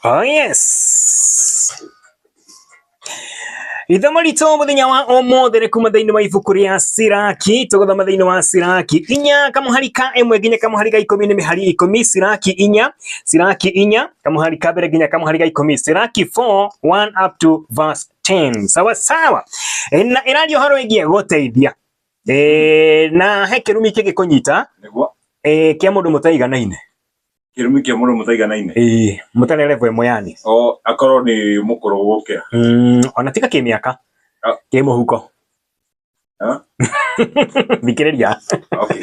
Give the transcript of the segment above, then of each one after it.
Oh yes. Ithamo rito muthenya wa omothe kuma thiini wa ibuku ria Siraki tuguthoma thiini wa Siraki inya kamuhari ka imwe nginya kamuhari ga 10 ni mihari 10 Siraki inya kamuhari ka mbere nginya kamuhari ga 10 Siraki 4 1 up to verse 10 sawa sawa na iradio haro igie guteithia na he kirumi kigikunyita niguo kia mundu mutaiganaine kirumi kia mundu mutaiganaine mutane level imwe yani akorwo ni mukuru gukira ona tika ki miaka ki muhuko thikiriria okay.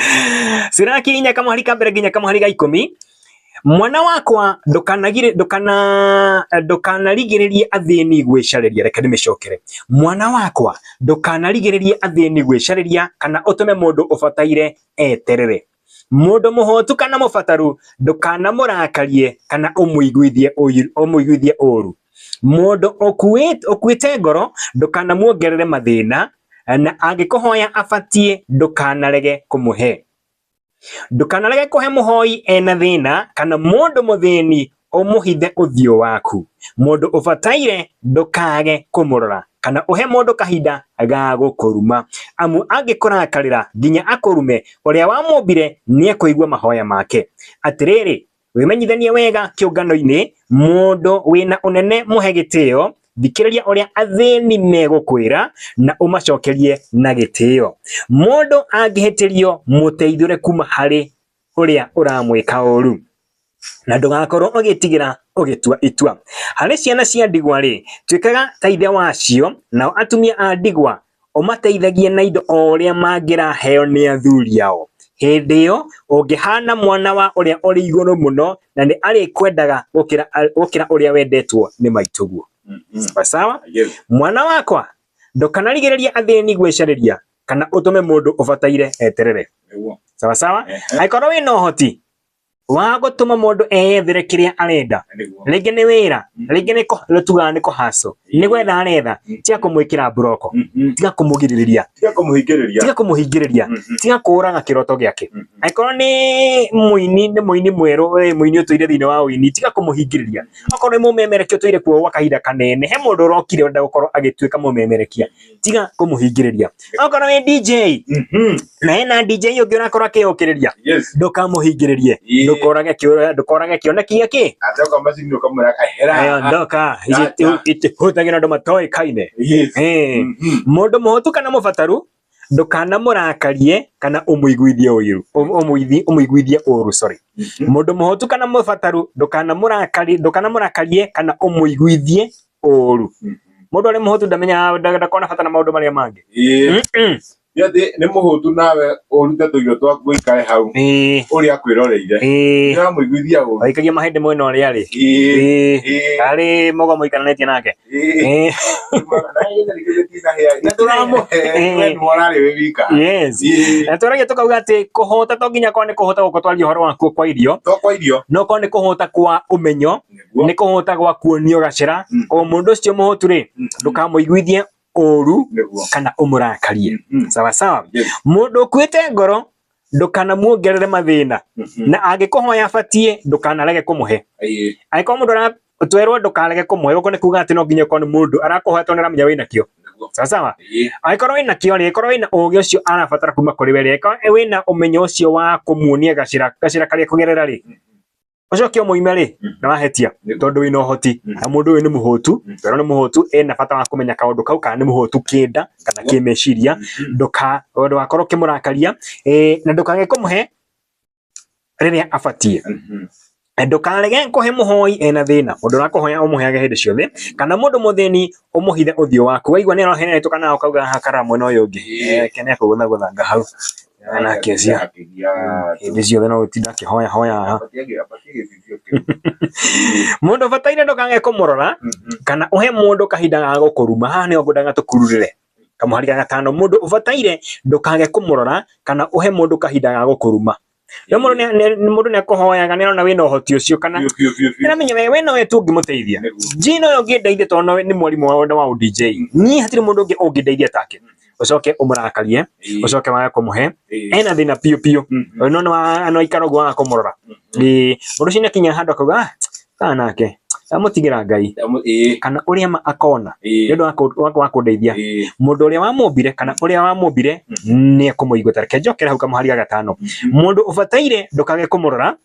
Siraki inya kamuhari ka mbere nginya kamuhari ga 10 mwana wakwa ndukanarigiririe athini gwicariria reka nimicokere mwana wakwa ndukanarigiririe athini gwicariria kana utume mundu ubataire eterere mundu muhotu kana mufataru ndukanamurakarie kana umuiguithie uru mundu okuite ngoro ndukanamuongerere mathina na angikuhoya abatie ndukanarege kumuhe ndukanarege kuhe muhoi ena thina kana mundu muthini umuhithe uthio waku mundu ubataire ndukage kumurora kana uhe mundu kahinda ga gukuruma amu angikurakarira nginya akurume uria wamumbire ni akuigwa mahoya make atiriri wimenyithanie wega kiungano-ini mundu wina unene muhe gitio thikiriria uria athini megukwira na umacokerie na gitio mundu angihitirio muteithure kuma hari uria uramwika uru na ndugakorwo ugitigira ugitua itua hari ciana cia ndigwa ri twikaga taithia wacio na atumia a ndigwa umateithagie na indo uria mangiraheo ni athuri yao hindi yo ungihana mwana wa uria uri iguru muno na ni ari kwendaga gukira uria wendetwo ni maituguo sawa mwana wakwa ndukanarigiriria athini gwicariria kana utume mundu ubataire eterere sawa sawa aikorwo wina uhoti wa gutuma mundu eyethere kiria arenda ringi ni wira ringi ni tuga ni kuhaso ni gwetha aretha tia kumwikira broko tiga kumugiriria tiga kumuhingiriria tiga kuraga kiroto giake aikorwo ni muini mweru muini utuire thini wa uini tiga kumuhingiriria akorwo ni mumemerekia utuire kuo gwa kahinda kanene he mundu urokire unda gukorwo agituika mumemerekia tiga kumuhingiriria akorwo ni DJ na ena DJ ungi urakorwo akiyukiriria ndukamuhingiririe ndukorage kioneki yake atoka mazini ukamura kahera ndoka hutagira ndo matoi kaine mundu muhotu kana mufataru ndukanamurakarie kana umuiguithie uyu umuiguithie uru sorry mundu muhotu kana mufataru ndukanamurakarie kana umuiguithie uru mundu ari muhotu ndamenya ndakona bata na maundu maria mangi yade ne muhutu nawe urute tuyo twa gwikare hau uri akwiroreire ni amuiguithia uru aikagia mahende mwena uri ari ari mogo muikananetie nake yes aturagia tukauga ati kuhota to nginya kwa ni kuhota gukotwaria horo waku kwa irio no kwa ni kuhota kwa umenyo ni kuhota gwa kuonio gacira o mundu ucio muhutu ri ndukamuiguithie uru kana umurakarie sawa sawa mundu kwite ngoro ndukana muongerere mathina na angikuhoya abatie ndukanarege kumuhe aiko mundu twerwo ndukarege kumuhe uko ni kuga ati no nginya ko ni mundu arakuheta nira wina kio sawa sawa aikorwo wina kio ri aikorwo wina ugi ucio arabatara kuma kuri we ri wina umenyo ucio wa kumuonia gacira karia kugerera ri ucoke muime ri na wahetia tondu wina uhoti na mundu ni muhotu pero ni muhotu ena bata wa kumenya kaundu kau kana ni muhotu kinda kana kimeciria nduka wakorwo kimurakaria na ndukage kumuhe riria abatie ndukarege kuhe muhoi ena thina mundu rakuhoya umuheage hindi ciothe kana mundu muthini umuhithe uthio waku waigua ni rohenetwo kana ukauga hakara mwena uyu ungi kene akugutha hau na kesia hindi ciothe no utinda kihoya mundu bataire ndukange kumurora kana uhe mundu kahinda ga gukuruma haha ni ngwendaga tukururire kamuhari ga 5 mundu ubataire ndukage kumurora kana uhe mundu kahinda ga gukuruma yo mundu ni akuhoyaga ni rona wina uhoti ucio kana niramenya wena we tungimuteithia jino yo ngindeithie tondu ni mwarimu wa DJ ni hatire mundu ungi ungindeithia take ucoke umurakarie ucoke waga kumuhe ena thina piu no no ikaro gwa kumurora mundu cina kinya handu akauga kanake amutigira Ngai kana uria akona ndu wa kundeithia mundu uria wamumbire kana uria wamumbire ni ekumuigua. Tareke njokera hau kamuhari ga gatano. Mundu ubataire ndukage kumurora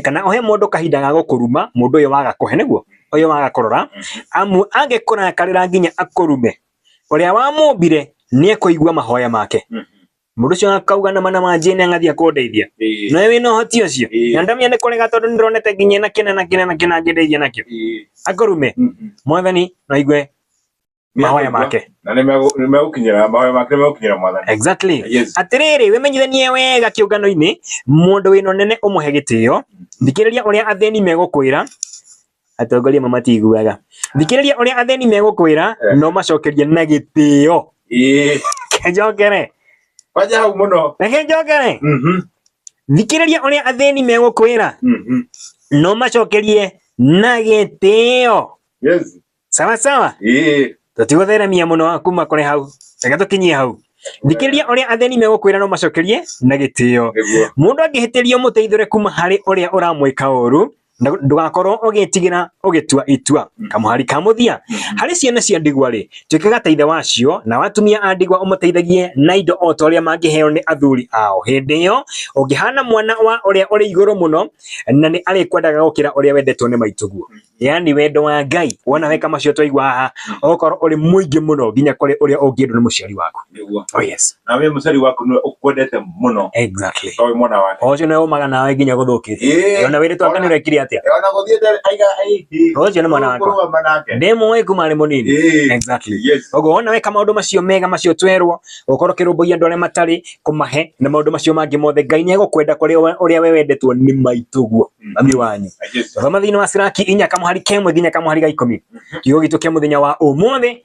kana ohe mundu kahinda ga gukuruma mundu uyu waga kuhe niguo uyu waga kurora amu angikurakarira nginya akurume uria wamumbire ni ekuigua mahoya make. Mundu ucio akauga na mana manjene ngathia kundeithia no we no hoti ucio na ndamia ni kurega tondu ndironete nginya na kina ngedeithia nakio akurume mwathani no igwe mahoya make na ni megukinyira mahoya make ni megukinyira mwathani. Exactly. Atiriri we menyithanie wega kiungano-ini mundu wino nene umuhe gitio. Thikiriria uria atheni megukwira atongoria mamatiguaga. Thikiriria uria atheni megukwira no macokerie na gitio. Kenjokere waja hau muno kenjokere thikiriria uria atheni megukwira no macokerie na gitio. Yes, Sawa sawa. Tutigutheremia muno kuma kuri hau reke tukinyie hau. Thikiriria uria atheni megukwira no macokerie na gitio. Mundu angihitirio muteithore kuma hari uria uramwika uru ndugakorwo ugitigira ugitua itua. Kamuhari ka muthia hari ciana cia ndigwa ri twikaga taithe wacio na watumia a ndigwa umuteithagie na indo o toria mangiheo ni athuri ao. Hindi yo ungihana mwana wa uria uri iguru muno na ni arikwendaga gukira uria wendetwo ni maituguo. Yani wendo wa Ngai wona weka macio twaigwa haha ukorwo uri muingi muno nginya kuri uria ungiendu ni muciari waku. Oh yes. Na we muciari waku ni ukwendete muno. Exactly. Owe mwana wake ocio no umaga nawe nginya guthukite ona wiri twakani urekire atia ona guthiete aiga ocio ni mwana wakwa ndimwe kuma ari munini. Exactly. Ogo ona weka maundu macio mega macio twerwo ukorwo kirumbuia ndore matari kumahe na maundu macio mangi mothe Ngai ni egukwenda kuri uria we wendetwo ni maituguo mami wanyu. Thoma thiini wa Siraki 4 kamuhari kemwe nginya kamuhari ga 10 kiugo gitu kia muthenya wa umuthi